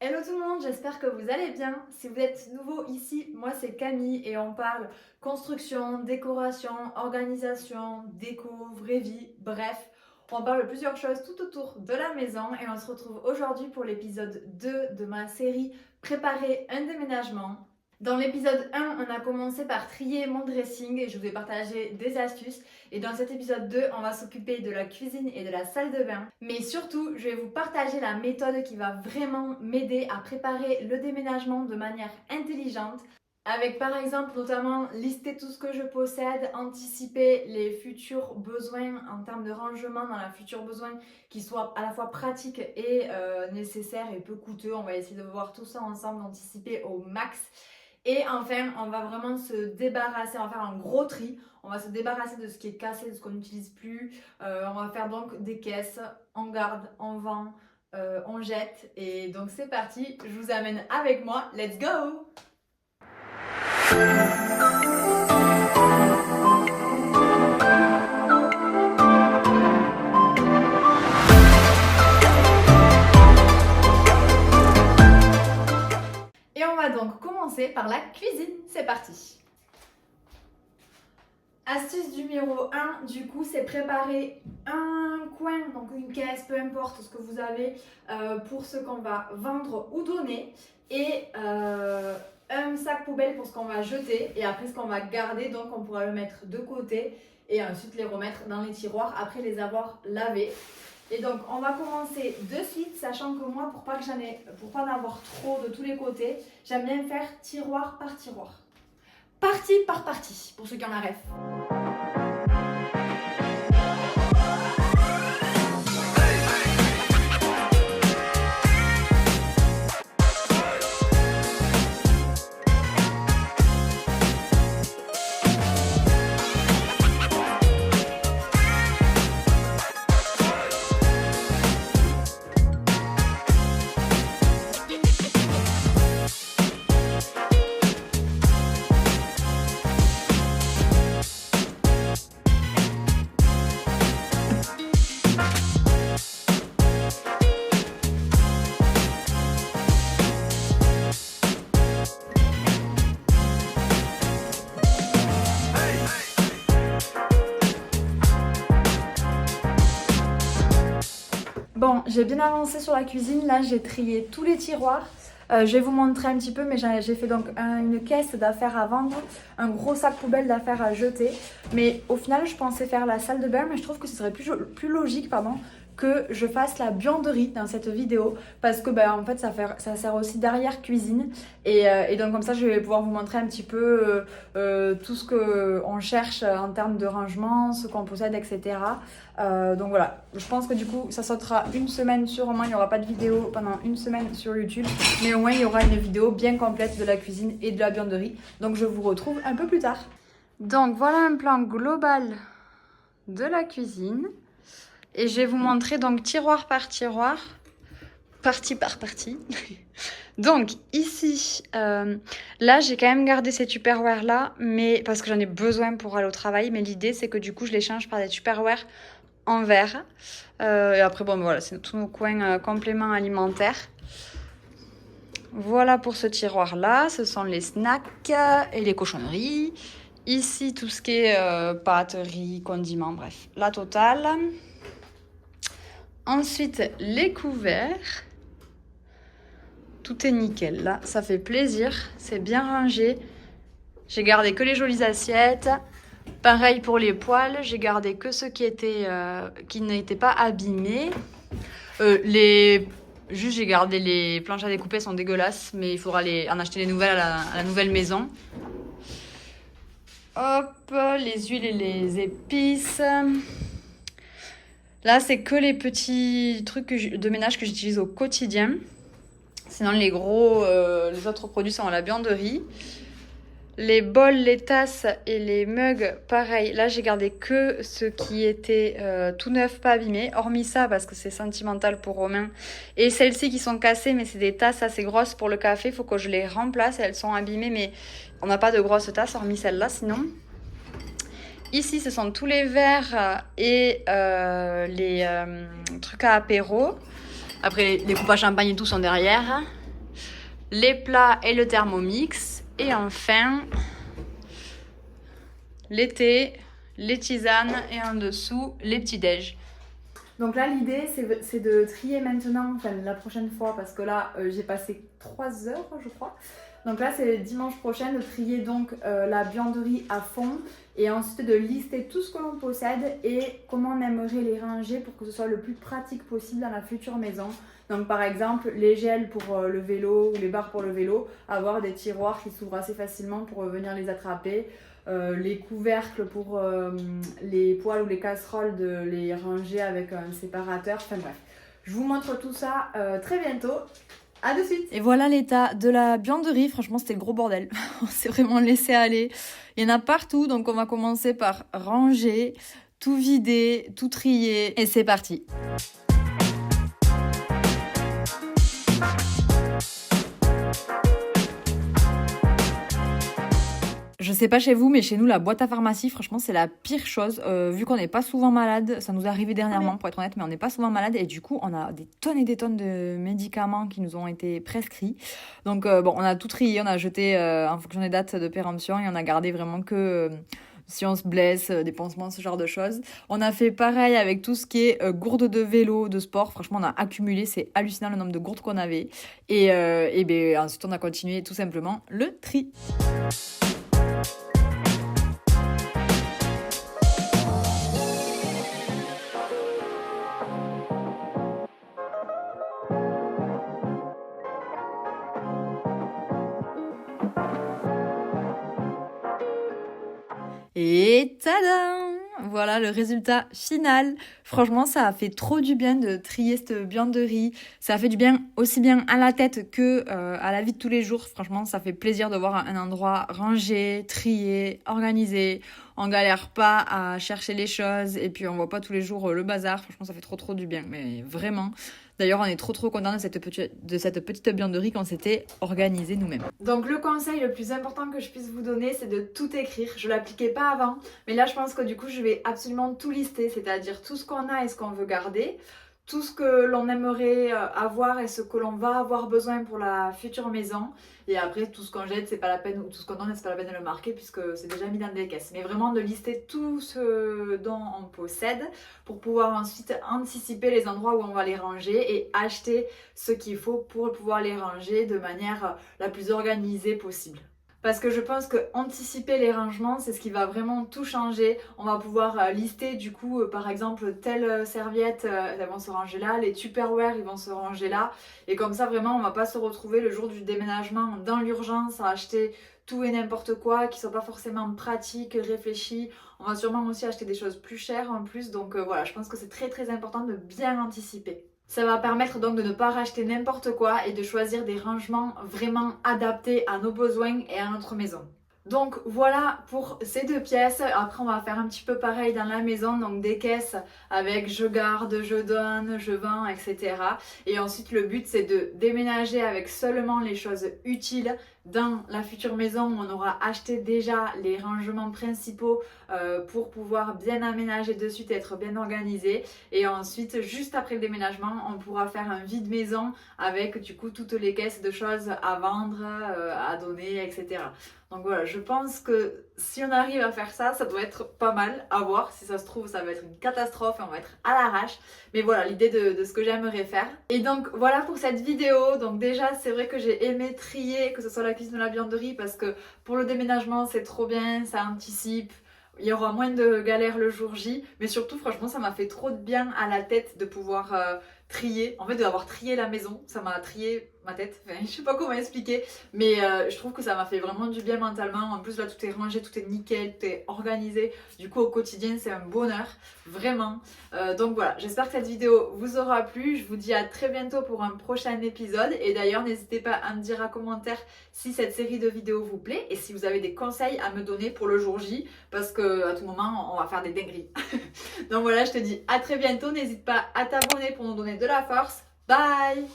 Hello tout le monde, j'espère que vous allez bien. Si vous êtes nouveau ici, moi c'est Camille et on parle construction, décoration, organisation, déco, vraie vie, bref. On parle de plusieurs choses tout autour de la maison et on se retrouve aujourd'hui pour l'épisode 2 de ma série Préparer un déménagement. Dans l'épisode 1, on a commencé par trier mon dressing et je vous ai partagé des astuces. Et dans cet épisode 2, on va s'occuper de la cuisine et de la salle de bain. Mais surtout, je vais vous partager la méthode qui va vraiment m'aider à préparer le déménagement de manière intelligente. Avec par exemple notamment lister tout ce que je possède, anticiper les futurs besoins en termes de rangement dans la future besoin qui soit à la fois pratique et nécessaire et peu coûteux. On va essayer de voir tout ça ensemble, d'anticiper au max. Et enfin, on va vraiment se débarrasser, on va faire un gros tri. On va se débarrasser de ce qui est cassé, de ce qu'on n'utilise plus. On va faire donc des caisses, on garde, on vend, on jette. Et donc c'est parti, je vous amène avec moi. Let's go! Et on va donc commencer par la cuisine. C'est parti! Astuce numéro 1, du coup, c'est préparer un coin, donc une caisse, peu importe ce que vous avez, pour ce qu'on va vendre ou donner, et un sac poubelle pour ce qu'on va jeter, et après ce qu'on va garder, donc on pourra le mettre de côté, et ensuite les remettre dans les tiroirs après les avoir lavés. Et donc on va commencer de suite, sachant que moi, pour pas en avoir trop de tous les côtés, j'aime bien faire tiroir par tiroir. Partie par partie, pour ceux qui en rêvent. Bon, j'ai bien avancé sur la cuisine. Là, j'ai trié tous les tiroirs. Je vais vous montrer un petit peu, mais j'ai fait donc une caisse d'affaires à vendre, un gros sac poubelle d'affaires à jeter. Mais au final, je pensais faire la salle de bain, mais je trouve que ce serait plus logique, que je fasse la buanderie dans cette vidéo, parce que en fait ça sert aussi d'arrière cuisine et donc comme ça je vais pouvoir vous montrer un petit peu tout ce qu'on cherche en termes de rangement, ce qu'on possède, etc. Donc voilà, je pense que du coup ça sautera une semaine sûrement, il n'y aura pas de vidéo pendant une semaine sur YouTube, mais au moins il y aura une vidéo bien complète de la cuisine et de la buanderie, donc je vous retrouve un peu plus tard. Donc voilà un plan global de la cuisine. Et je vais vous montrer donc tiroir par tiroir, partie par partie. Donc ici, là j'ai quand même gardé ces tupperwares là, mais parce que j'en ai besoin pour aller au travail. Mais l'idée c'est que du coup je les change par des tupperwares en verre. Et après bon voilà, c'est tous nos coins compléments alimentaires. Voilà pour ce tiroir là, ce sont les snacks et les cochonneries. Ici tout ce qui est pâtes, riz, condiments, bref, la totale. Ensuite, les couverts. Tout est nickel, là. Ça fait plaisir. C'est bien rangé. J'ai gardé que les jolies assiettes. Pareil pour les poêles. J'ai gardé que ceux qui n'étaient pas abîmés. Juste, j'ai gardé les planches à découper. Elles sont dégueulasses. Mais il faudra en acheter les nouvelles à la nouvelle maison. Hop, les huiles et les épices. Là, c'est que les petits trucs de ménage que j'utilise au quotidien. Sinon, les autres produits sont à la buanderie. Les bols, les tasses et les mugs, pareil. Là, j'ai gardé que ceux qui étaient tout neufs, pas abîmés. Hormis ça, parce que c'est sentimental pour Romain. Et celles-ci qui sont cassées, mais c'est des tasses assez grosses pour le café. Il faut que je les remplace. Elles sont abîmées, mais on n'a pas de grosses tasses, hormis celle-là, sinon. Ici, ce sont tous les verres et les trucs à apéro. Après, les coupes à champagne et tout sont derrière. les plats et le Thermomix. Et enfin, les thés, les tisanes et en dessous, les petits déj. Donc là, l'idée, c'est de trier maintenant, enfin la prochaine fois, parce que là, j'ai passé 3 heures, je crois. Donc là, c'est dimanche prochain de trier donc la vianderie à fond et ensuite de lister tout ce que l'on possède et comment on aimerait les ranger pour que ce soit le plus pratique possible dans la future maison. Donc par exemple, les gels pour le vélo ou les barres pour le vélo, avoir des tiroirs qui s'ouvrent assez facilement pour venir les attraper. Les couvercles pour les poêles ou les casseroles, de les ranger avec un séparateur. Enfin bref, je vous montre tout ça très bientôt. À de suite. Et voilà l'état de la vianderie. Franchement, c'était le gros bordel. On s'est vraiment laissé aller. Il y en a partout, donc on va commencer par ranger, tout vider, tout trier. Et c'est parti. Je sais pas chez vous, mais chez nous, la boîte à pharmacie, franchement, c'est la pire chose. Vu qu'on n'est pas souvent malade, ça nous est arrivé dernièrement, pour être honnête, mais on n'est pas souvent malade. Et du coup, on a des tonnes et des tonnes de médicaments qui nous ont été prescrits. Donc, bon, on a tout trié, on a jeté en fonction des dates de péremption et on a gardé vraiment que si on se blesse, des pansements, ce genre de choses. On a fait pareil avec tout ce qui est gourdes de vélo, de sport. Franchement, on a accumulé, c'est hallucinant le nombre de gourdes qu'on avait. Et ben, ensuite, on a continué tout simplement le tri. Et tadam! Voilà le résultat final. Franchement, ça a fait trop du bien de trier cette vianderie. Ça a fait du bien aussi bien à la tête que à la vie de tous les jours. Franchement, ça fait plaisir de voir un endroit rangé, trié, organisé. On galère pas à chercher les choses et puis on voit pas tous les jours le bazar. Franchement, ça fait trop du bien, mais vraiment. D'ailleurs, on est trop contents de cette petite vianderie qu'on s'était organisée nous-mêmes. Donc le conseil le plus important que je puisse vous donner, c'est de tout écrire. Je l'appliquais pas avant, mais là je pense que du coup je vais absolument tout lister, c'est-à-dire tout ce qu'on a et ce qu'on veut garder, tout ce que l'on aimerait avoir et ce que l'on va avoir besoin pour la future maison. Et après, tout ce qu'on jette, c'est pas la peine, ou tout ce qu'on donne, c'est pas la peine de le marquer puisque c'est déjà mis dans des caisses. Mais vraiment de lister tout ce dont on possède pour pouvoir ensuite anticiper les endroits où on va les ranger et acheter ce qu'il faut pour pouvoir les ranger de manière la plus organisée possible. Parce que je pense que anticiper les rangements, c'est ce qui va vraiment tout changer. On va pouvoir lister du coup, par exemple, telle serviette, elles vont se ranger là, les Tupperware, ils vont se ranger là. Et comme ça, vraiment, on va pas se retrouver le jour du déménagement dans l'urgence à acheter tout et n'importe quoi, qui soit pas forcément pratique, réfléchi. On va sûrement aussi acheter des choses plus chères en plus. Donc voilà, je pense que c'est très important de bien anticiper. Ça va permettre donc de ne pas racheter n'importe quoi et de choisir des rangements vraiment adaptés à nos besoins et à notre maison. Donc voilà pour ces 2 pièces. Après on va faire un petit peu pareil dans la maison, donc des caisses avec je garde, je donne, je vends, etc. Et ensuite le but c'est de déménager avec seulement les choses utiles dans la future maison où on aura acheté déjà les rangements principaux pour pouvoir bien aménager de suite et être bien organisé. Et ensuite, juste après le déménagement, on pourra faire un vide maison avec du coup toutes les caisses de choses à vendre, à donner, etc. Donc voilà, je pense que si on arrive à faire ça, ça doit être pas mal à voir. Si ça se trouve, ça va être une catastrophe et on va être à l'arrache. Mais voilà l'idée de ce que j'aimerais faire. Et donc voilà pour cette vidéo. Donc déjà, c'est vrai que j'ai aimé trier, que ce soit la cuisine ou la vianderie, parce que pour le déménagement, c'est trop bien, ça anticipe. Il y aura moins de galères le jour J. Mais surtout, franchement, ça m'a fait trop de bien à la tête de pouvoir trier. En fait, d'avoir trié la maison, ça m'a trié ma tête. Enfin, je sais pas comment expliquer, mais je trouve que ça m'a fait vraiment du bien mentalement. En plus, là, tout est rangé, tout est nickel, tout est organisé. Du coup, au quotidien, c'est un bonheur, vraiment. Donc voilà, j'espère que cette vidéo vous aura plu. Je vous dis à très bientôt pour un prochain épisode. Et d'ailleurs, n'hésitez pas à me dire en commentaire si cette série de vidéos vous plaît et si vous avez des conseils à me donner pour le jour J, parce que à tout moment, on va faire des dingueries. Donc voilà, je te dis à très bientôt. N'hésite pas à t'abonner pour nous donner de la force. Bye!